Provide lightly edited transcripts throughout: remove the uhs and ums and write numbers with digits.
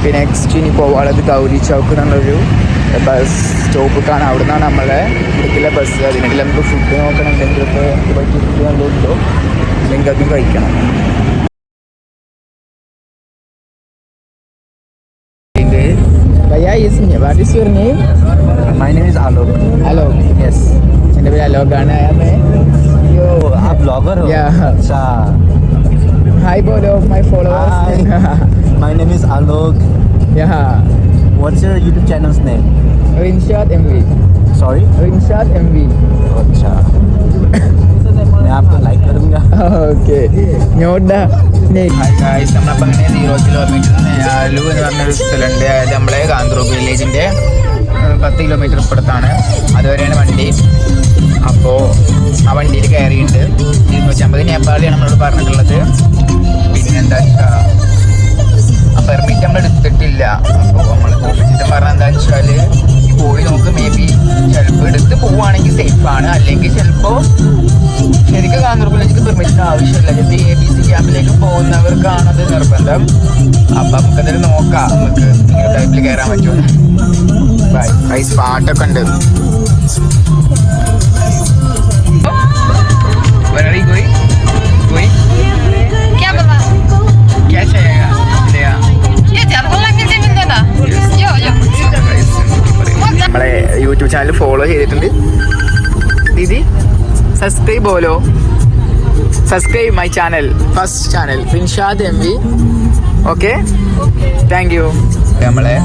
പിന്നെ നെക്സ്റ്റ് ഇനി പോവാനുള്ളത് ഗൗരി ചൗക്ക് എന്നുള്ളൊരു ബസ് സ്റ്റോപ്പിലേക്കാണ്. അവിടെ നിന്നാണ് നമ്മളെ ഇവിടേക്കുള്ള ബസ്. അതിനിടയിൽ നമുക്ക് ഫുഡ് നോക്കണം, എന്തെങ്കിലുമൊക്കെ നമുക്ക് പറ്റിയ ഫുഡ് കണ്ടുണ്ടോ അല്ലെങ്കിൽ അതും കഴിക്കണം. What is your name? My name is Alok. Alok. Yes. मेरा भी Alok गाना आया मैं. Yo, आप ब्लॉगर हो? Yeah. अच्छा. Hi बोलो my followers. Hi. My name is Alok. Yeah. What's your YouTube channel's name? Rinshad MV. Sorry? Rinshad MV. अच्छा. मैं आपको लाइक करूँगा. Okay. നോട്ടാ. Hi guys, നമ്മളപ്പോൾ ഇങ്ങനെ 0 കിലോമീറ്റർ നെയാലു എന്ന് പറഞ്ഞൊരു സ്ഥലമുണ്ട്. അതായത് നമ്മളെ ഗാന്ധ്രോപ്പ് വില്ലേജിൻ്റെ 10 കിലോമീറ്റർ ഇപ്പുറത്താണ്. അതുവരെയാണ് വണ്ടി. അപ്പോൾ ആ വണ്ടിയിൽ കയറിയിട്ടുണ്ട്. 250 നേപ്പാളിയാണ് നമ്മളോട് പറഞ്ഞിട്ടുള്ളത്. പിന്നെന്താ വെച്ചാൽ ആ പെർമിറ്റ് നമ്മൾ എടുത്തിട്ടില്ല. അപ്പോൾ നമ്മൾ ഓഫീസിൽ പറഞ്ഞാൽ എന്താണെന്ന് വെച്ചാൽ പോയി നോക്ക്, മേ ബി ചിലപ്പോൾ എടുത്ത് പോവുകയാണെങ്കിൽ സേഫാണ്, അല്ലെങ്കിൽ ചിലപ്പോൾ ശരിക്കും ഗാന്ധ്രോപ്പ് വില്ലേജിക്ക് പെർമിറ്റിന് ആവശ്യമില്ല. ജസ്റ്റ് ABC ക്യാമ്പിലേക്ക് പോകുന്നവർക്കാണത് നിർബന്ധം. അപ്പം നമുക്ക് എന്തായാലും നോക്കാം, നമുക്ക് ഇങ്ങനെ ടൈപ്പിൽ കയറാൻ പറ്റുമോ. ബൈ. പാട്ടൊക്കെ ഉണ്ട്. നമ്മളെ യൂട്യൂബ് ചാനൽ ഫോളോ ചെയ്തിട്ടുണ്ട്. ദീദി സബ്സ്ക്രൈബ് ബോലോ, subscribe my channel, first channel Rinshad MV. Okay, thank you. നമ്മളെ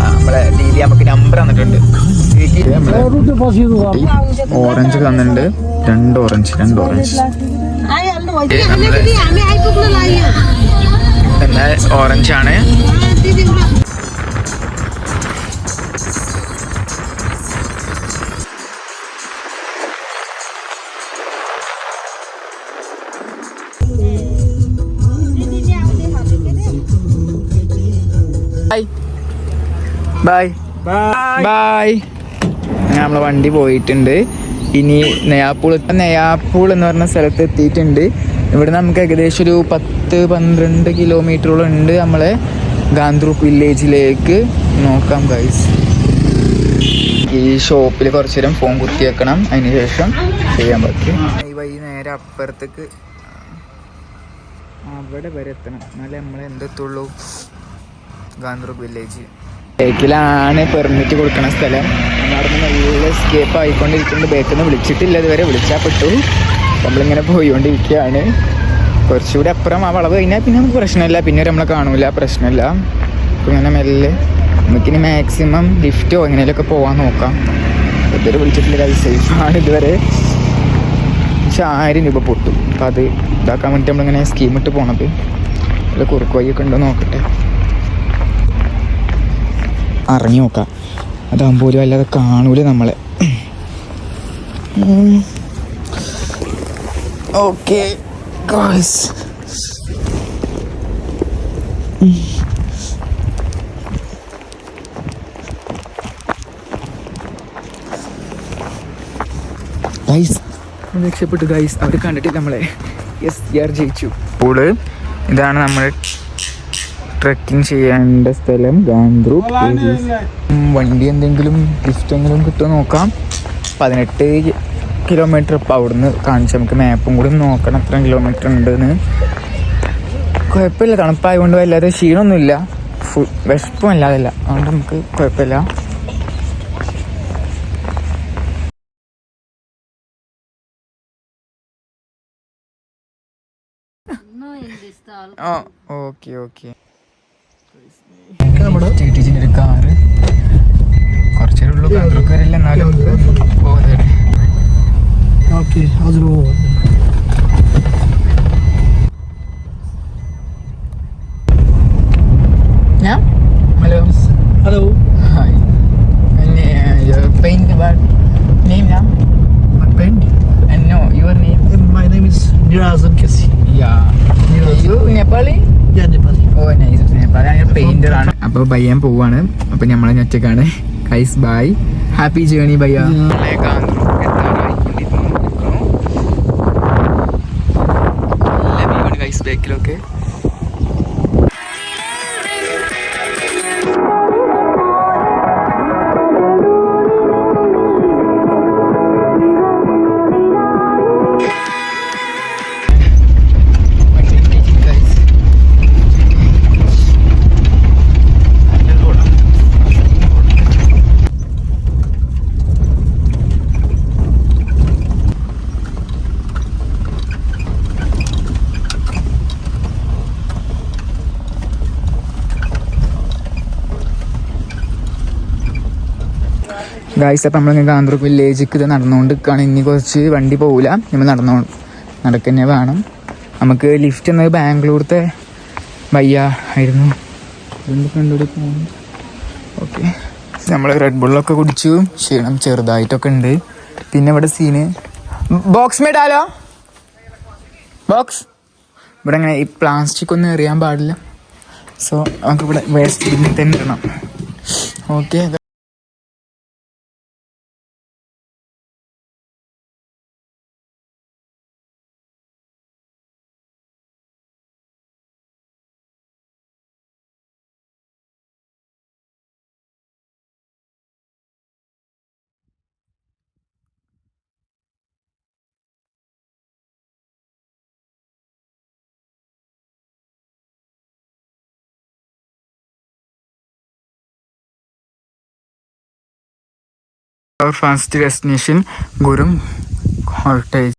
നമ്മളെ ദീദി നമുക്ക് നമ്പർ തന്നിട്ടുണ്ട്. ഓറഞ്ച് തന്നിട്ടുണ്ട്, 2 ഓറഞ്ച്. പിന്നെ ഓറഞ്ചാണ്. Bye bye. നമ്മളെ വണ്ടി പോയിട്ടുണ്ട്. ഇനി നെയ്യാപ്പൂൾ എന്ന് പറഞ്ഞ സ്ഥലത്ത് എത്തിയിട്ടുണ്ട്. ഇവിടെ നമുക്ക് ഏകദേശം ഒരു 10-12 കിലോമീറ്ററോളം ഉണ്ട് നമ്മളെ ഗാന്ധ്രോപ്പ് വില്ലേജിലേക്ക്. നോക്കാം ഗൈസ്. ഈ ഷോപ്പിൽ കുറച്ച് നേരം ഫോൺ കുത്തി വെക്കണം, അതിന് ശേഷം ചെയ്യാൻ പറ്റും. ഈ വഴി നേരെ അപ്പുറത്തേക്ക് അവിടെ വരെ എത്തണം, എന്നാലേ നമ്മളെ എന്തെത്തുള്ളൂ ഗാന്ധ്രോപ്പ് വില്ലേജ്. ബേക്കിലാണ് പെർമിറ്റ് കൊടുക്കണ സ്ഥലം. അവിടെ നിന്ന് നല്ല എസ്കേപ്പ് ആയിക്കൊണ്ടിരിക്കുന്നുണ്ട്. ബേക്കിൽ നിന്ന് വിളിച്ചിട്ടില്ല ഇതുവരെ, വിളിച്ചാൽ പെട്ടു. നമ്മളിങ്ങനെ പോയിക്കൊണ്ടിരിക്കുകയാണ്. കുറച്ചുകൂടി അപ്പുറം ആ വളവ് കഴിഞ്ഞാൽ പിന്നെ നമുക്ക് പ്രശ്നമില്ല, പിന്നെ നമ്മളെ കാണൂല, പ്രശ്നമില്ല. അപ്പോൾ ഇങ്ങനെ മെല്ലെ നമുക്കിനി മാക്സിമം ലിഫ്റ്റോ എങ്ങനെയൊക്കെ പോകാൻ നോക്കാം. ഇതുവരെ വിളിച്ചിട്ടില്ല, അത് സേഫാണ് ഇതുവരെ. പക്ഷെ 1000 രൂപ പൊട്ടും. അപ്പം അത് ഇതാക്കാൻ വേണ്ടിയിട്ട് നമ്മളിങ്ങനെ സ്കീമിട്ട് പോണത്. അല്ല കുറുക്ക് വഴിയൊക്കെ ഉണ്ടോ നോക്കട്ടെ, അറിഞ്ഞു നോക്കാം. അതാകുമ്പോൾ പോലും അല്ലാതെ കാണൂല നമ്മളെ. ഓക്കെ ഗൈസ്, രക്ഷപ്പെട്ടു ഗൈസ്. അവർ കണ്ടിട്ട് നമ്മളെ ജയിച്ചു. സ്കൂള് ഇതാണ് നമ്മൾ ട്രെക്കിംഗ് ചെയ്യേണ്ട സ്ഥലം ഗാന്ധ്രോപ്പ്. വണ്ടി എന്തെങ്കിലും ലിഫ്റ്റ് എന്തെങ്കിലും കിട്ടുമോ നോക്കാം. 18 കിലോമീറ്റർ ഇപ്പം അവിടുന്ന് കാണിച്ചു. നമുക്ക് മാപ്പും കൂടി നോക്കണം എത്ര കിലോമീറ്റർ ഉണ്ടെന്ന്. കുഴപ്പമില്ല, തണുപ്പായതുകൊണ്ട് വല്ലാതെ ക്ഷീണമൊന്നുമില്ല, വിശപ്പും അല്ലാതല്ല, അതുകൊണ്ട് നമുക്ക് കുഴപ്പമില്ല. Okay okay. ചേട്ടീച്ചിൻ്റെ ഒരു കാറ് കുറച്ചേ ഉള്ളൂ ഗാന്ധ്രോപ്പ് വരെയല്ല, എന്നാലും നമുക്ക് പോകുന്നത്. Okay, how's it going? Yeah? Hello. Hello. Hi. And your paint what name now? My friend. And no, your name? My name is Nirazan Kasi. Yeah. You Nepali? Yeah, Nepali. Oh, nice. Nepali. ഞാൻ painter ആണ്. അപ്പോൾ ബയ്യാൻ പോവാണ്. അപ്പോൾ നമ്മളെ ഒറ്റക്കാണ്. Guys bye. Happy journey ബയ്യ. ഗാന്ധ്രോപ്പ് എത്താറായിക്കൊണ്ടിരിക്കുന്നു. ബാക്കിലൊക്കെ. ഗായ്സ്, അപ്പം നമ്മൾ ഗാന്ധർവ് വില്ലേജിക്ക് ഇത് നടന്നുകൊണ്ട് നിൽക്കുകയാണ്. ഇനി കുറച്ച് വണ്ടി പോകില്ല, നമ്മൾ നടക്കന്നെ വേണം. നമുക്ക് ലിഫ്റ്റ് എന്നത് ബാംഗ്ലൂരത്തെ വയ്യ ആയിരുന്നു. ഓക്കെ, നമ്മൾ റെഡ് ബുള്ളൊക്കെ കുടിച്ചു, ക്ഷീണം ചെറുതായിട്ടൊക്കെ ഉണ്ട്. പിന്നെ ഇവിടെ സീന് ബോക്സ് മേടാലോ, ബോക്സ് ഇവിടെ അങ്ങനെ ഈ പ്ലാസ്റ്റിക് ഒന്നും എറിയാൻ പാടില്ല. സോ നമുക്കിവിടെ വേസ്റ്റ് ബിന്നിൽ തന്നെ ഇടണം. Okay, our first destination Gurum Cottage.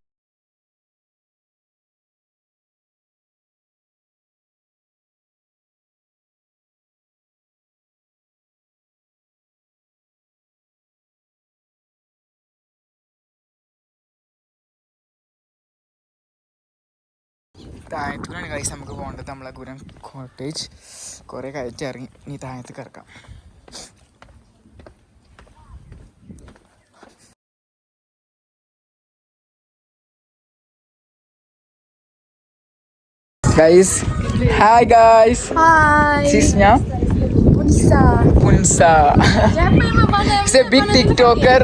താഴത്തിലാണ് ഗൈസ് നമുക്ക് പോകേണ്ടത്. നമ്മളെ ഗുരം കോട്ടേജ് കുറേ കയറ്റി ഇറങ്ങി, ഇനി താഴത്ത് കിടക്കാം. Guys, hi guys. Hi. Sisnya? Punsa. Punsa. He's a big TikToker.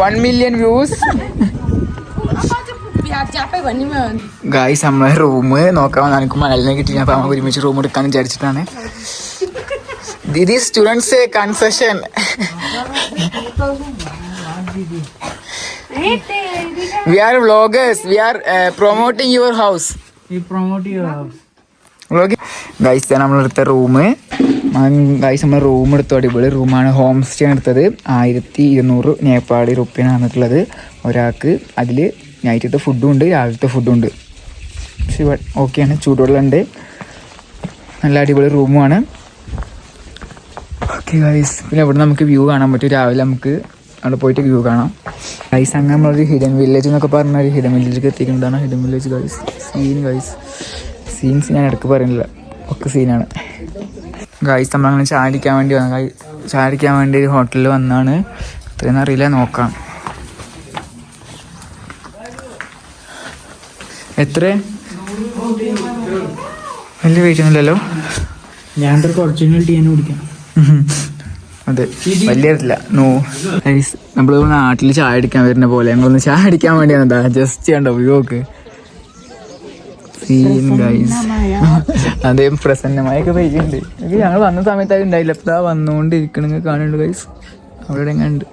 1 million views. Guys, നമ്മളെ റൂം നോക്കാൻ എനിക്ക് മലയാളം കിട്ടില്ല. അപ്പോൾ നമുക്ക് ഒരുമിച്ച് റൂം എടുക്കാൻ വിചാരിച്ചിട്ടാണ്. Didi students concession. We are vloggers. We are promoting your house. We promote your house. Guys, നമ്മളെടുത്ത റൂം ഗൈസ്, നമ്മൾ റൂം എടുത്തു. അടിപൊളി റൂമാണ്. ഹോം സ്റ്റേ എടുത്തത് 1200 നേപ്പാളി റുപ്യാണ് വന്നിട്ടുള്ളത് ഒരാൾക്ക്. അതിൽ നൈറ്റത്തെ ഫുഡും ഉണ്ട്, രാവിലത്തെ ഫുഡും ഉണ്ട്. പക്ഷേ ഓക്കെയാണ്, ചൂടുവെള്ളമുണ്ട്. നല്ല അടിപൊളി റൂമുമാണ്. ഓക്കെ ഗൈസ്, പിന്നെ ഇവിടെ നമുക്ക് വ്യൂ കാണാൻ പറ്റും. രാവിലെ നമുക്ക് അവിടെ പോയിട്ട് വ്യൂ കാണാം. ഗൈസ്, അങ്ങനെ നമ്മളൊരു ഹിഡൻ വില്ലേജ് എന്നൊക്കെ പറഞ്ഞ ഒരു ഹിഡൻ വില്ലേജൊക്കെ എത്തിക്കുന്നതാണ്. ഹിഡൻ വില്ലേജ് ഗൈസ്, സീൻസ് ഞാൻ ഇടയ്ക്ക് പറയുന്നില്ല, ഒക്കെ സീനാണ്. ഗൈസ്, നമ്മളങ്ങനെ ചാടിക്കാൻ വേണ്ടി ഒരു ഹോട്ടലിൽ വന്നാണ്. ഇത്രയൊന്നും അറിയില്ല, നോക്കാം. എത്ര വലിയ വെയിറ്റ് ഒന്നുമില്ലല്ലോ. ഞാൻ ഒറിജിനൽ ടീ കുടിക്കാം. അതെ, വലിയ അറിയില്ല. ഗൈസ്, നമ്മൾ നാട്ടിൽ ചായ അടിക്കാൻ വരുന്ന പോലെ ഞങ്ങളൊന്ന് ചായ അടിക്കാൻ വേണ്ടി വന്നതാ. ജസ്റ്റ് കണ്ടോ വ്യൂക്ക് സീൻ ഗൈസ്. അതേ പ്രസന്നമായൊക്കെ പെയ്യുന്നുണ്ട്. ഞങ്ങൾ വന്ന സമയത്ത് അത് ഉണ്ടായില്ല. എപ്പോഴാ വന്നുകൊണ്ടിരിക്കണെങ്കിൽ കാണുന്നുണ്ട് ഗൈസ്. അവിടെ എങ്ങനെ ഉണ്ട്.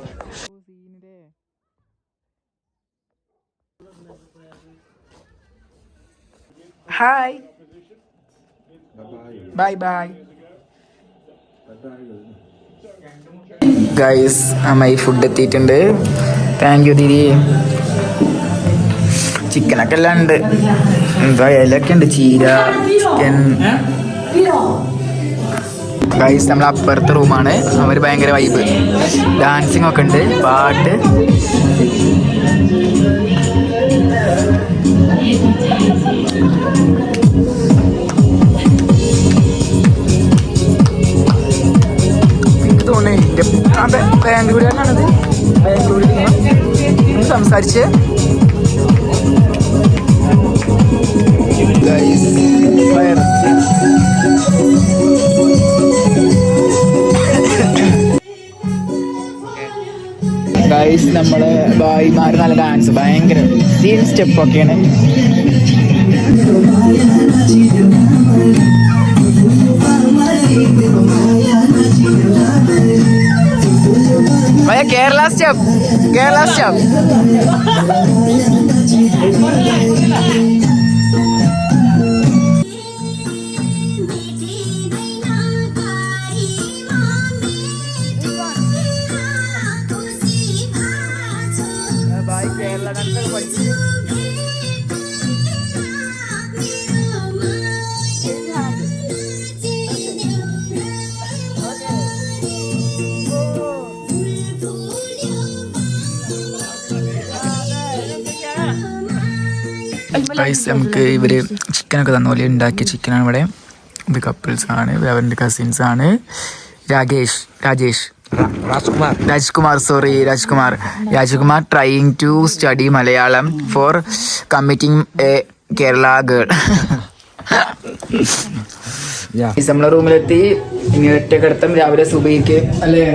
Hi, bye bye guys. അമ്മായി ഫുഡ് എത്തിയിട്ടുണ്ട്. Thank you Didi. ചിക്കനൊക്കെ എല്ലാം ഉണ്ട്. എന്താ ഇലൊക്കെ ഉണ്ട്, ചീര, ചിക്കൻ. ഗൈസ്, നമ്മൾ അപ്പുറത്തെ റൂമാണ്. അവർ ഭയങ്കര വൈബ്, ഡാൻസിങ് ഒക്കെ ഉണ്ട്, പാട്ട്. എനിക്ക് തോന്നുന്നു ബാംഗ്ലൂരിലാണത്. ബാംഗ്ലൂരിൽ സംസാരിച്ച് ഗൈസ്, നമ്മളെ ഭായിമാർ നല്ല ഡാൻസ്, ഭയങ്കര സീൻ സ്റ്റെപ്പൊക്കെയാണ്. കേരള സ്റ്റെപ്പ് ഗൈസ് നമുക്ക് ഇവര് ചിക്കനൊക്കെ തന്ന പോലെ ഉണ്ടാക്കിയ ചിക്കനാണ് ഇവിടെ. ഇത് കപ്പിൾസ് ആണ്, അവരുടെ കസിൻസ് ആണ്. Rajkumar trying to study Malayalam for committing a Kerala girl. നമ്മളെ റൂമിലെത്തി. ഇനി ഒറ്റ കിടത്തം രാവിലെ സുബൈക്ക് അല്ലേ.